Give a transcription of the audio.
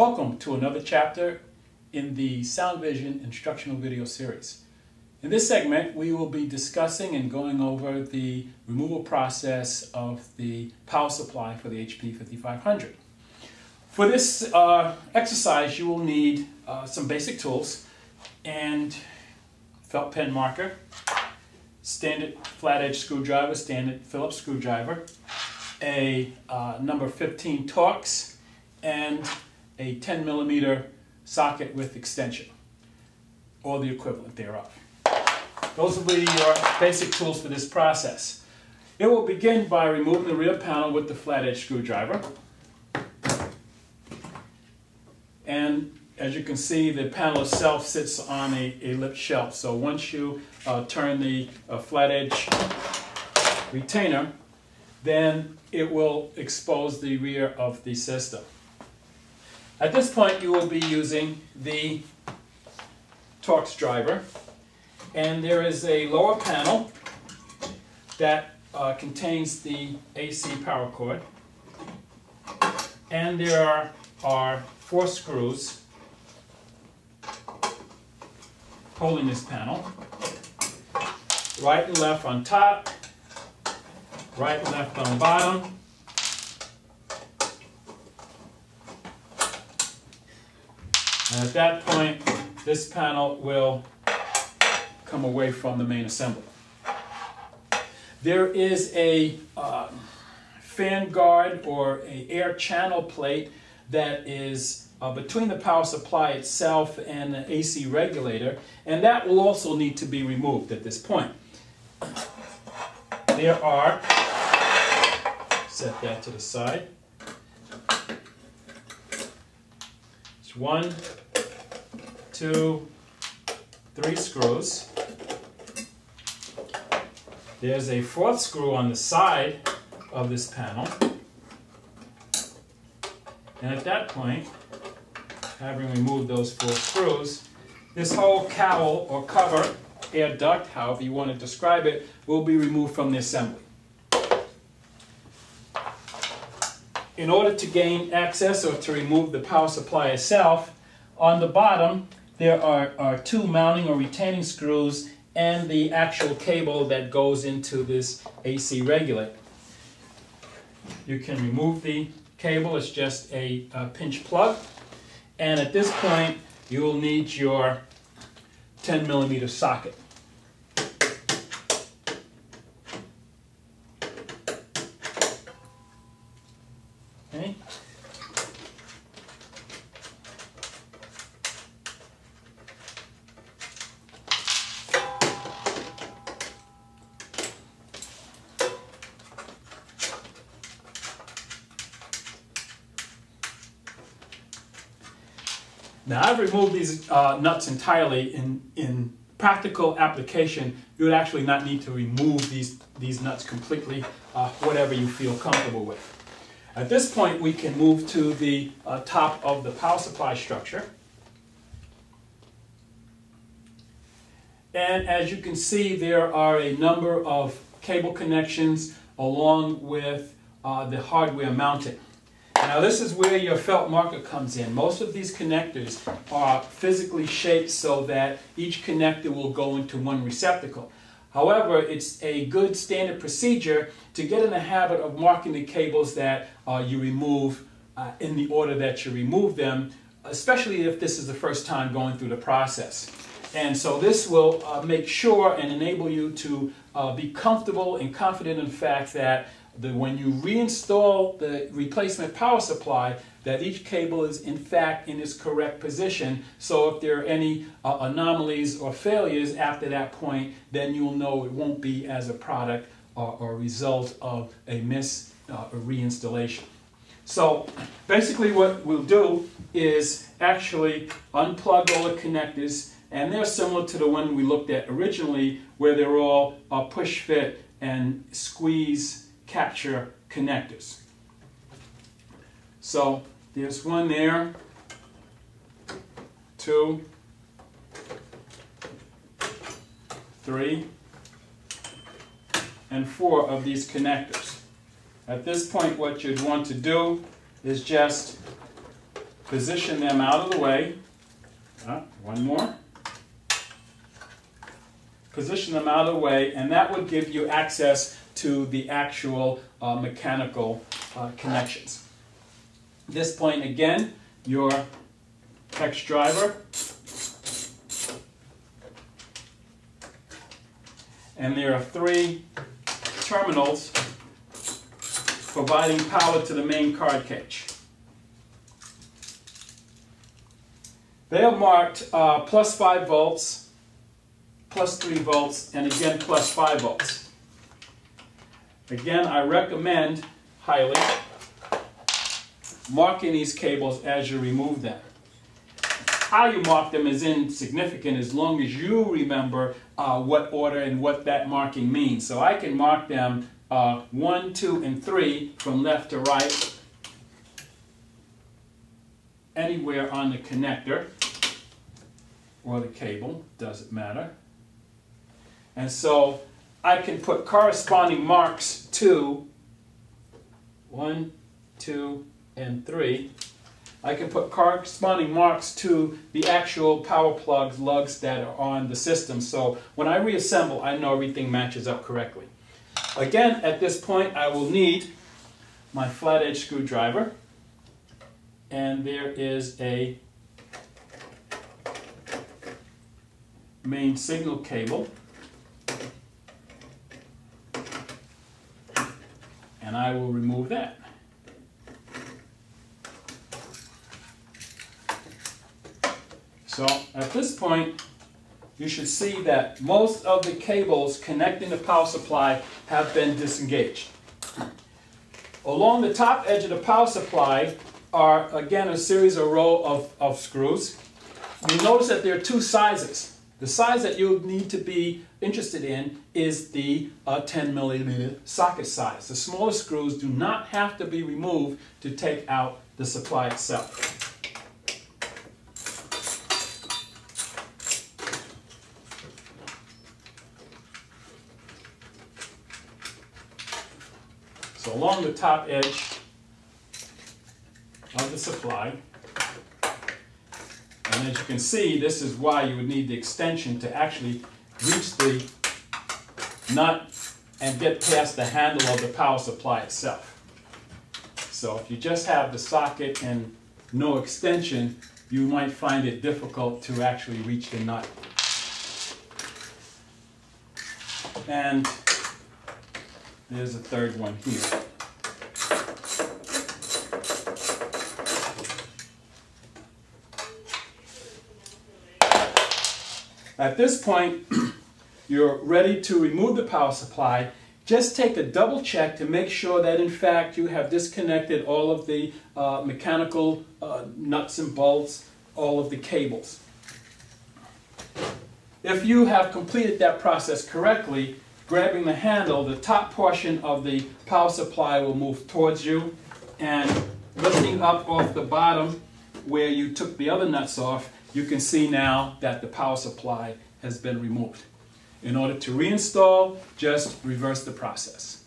Welcome to another chapter in the Sound Vision instructional video series. In this segment, we will be discussing and going over the removal process of the power supply for the HP 5500. For this exercise, you will need some basic tools and felt pen marker, standard flat edge screwdriver, standard Phillips screwdriver, a number 15 Torx, and a 10 millimeter socket with extension, or the equivalent thereof. Those will be your basic tools for this process. It will begin by removing the rear panel with the flat edge screwdriver. And as you can see, the panel itself sits on a lip shelf. So once you turn the flat edge retainer, then it will expose the rear of the system. At this point, you will be using the Torx driver, and there is a lower panel that contains the AC power cord, and there are 4 screws holding this panel, right and left on top, right and left on bottom. And at that point, this panel will come away from the main assembly. There is a fan guard or an air channel plate that is between the power supply itself and the AC regulator, and that will also need to be removed at this point. There are, set that to the side, it's 1, 2, 3 screws. There's a 4th screw on the side of this panel. And at that point, having removed those 4 screws, this whole cowl or cover, air duct, however you want to describe it, will be removed from the assembly. In order to gain access or to remove the power supply itself, on the bottom there are 2 mounting or retaining screws and the actual cable that goes into this AC regulator. You can remove the cable, it's just a pinch plug, and at this point you will need your 10 millimeter socket. Okay. Now, I've removed these nuts entirely. In practical application, you would actually not need to remove these nuts completely, whatever you feel comfortable with. At this point, we can move to the top of the power supply structure. And as you can see, there are a number of cable connections along with the hardware mounting. Now, this is where your felt marker comes in. Most of these connectors are physically shaped so that each connector will go into one receptacle. However, it's a good standard procedure to get in the habit of marking the cables that you remove in the order that you remove them, especially if this is the first time going through the process. And so this will make sure and enable you to be comfortable and confident in the fact that when you reinstall the replacement power supply, that each cable is in fact in its correct position. So if there are any anomalies or failures after that point, then you'll know it won't be as a product or result of a reinstallation. So basically what we'll do is actually unplug all the connectors, and they're similar to the one we looked at originally, where they're all push fit and squeeze capture connectors. So there's 1 there, 2, 3, and 4 of these connectors. At this point, what you'd want to do is just position them out of the way. One more. Position them out of the way, and that would give you access to the actual mechanical connections. At this point, again, your hex driver, and there are 3 terminals providing power to the main card cage. They are marked plus 5 volts, plus 3 volts, and again plus 5 volts. Again, I recommend highly marking these cables as you remove them. How you mark them is insignificant as long as you remember what order and what that marking means. So I can mark them 1, 2, and 3 from left to right, anywhere on the connector or the cable, doesn't matter. And so I can put corresponding marks to 1, 2, and 3. I can put corresponding marks to the actual power plugs, lugs that are on the system. So when I reassemble, I know everything matches up correctly. Again, at this point, I will need my flat edge screwdriver. And there is a main signal cable. And I will remove that. So at this point, you should see that most of the cables connecting the power supply have been disengaged. Along the top edge of the power supply are, again, a series or row of screws. You notice that there are 2 sizes. The size that you need to be interested in is the 10 millimeter socket size. The smaller screws do not have to be removed to take out the supply itself. So along the top edge of the supply, and as you can see, this is why you would need the extension to actually reach the nut and get past the handle of the power supply itself. So if you just have the socket and no extension, you might find it difficult to actually reach the nut. And there's a third one here. At this point, you're ready to remove the power supply. Just take a double check to make sure that in fact you have disconnected all of the mechanical nuts and bolts, all of the cables. If you have completed that process correctly, grabbing the handle, the top portion of the power supply will move towards you, and lifting up off the bottom where you took the other nuts off, you can see now that the power supply has been removed. In order to reinstall, just reverse the process.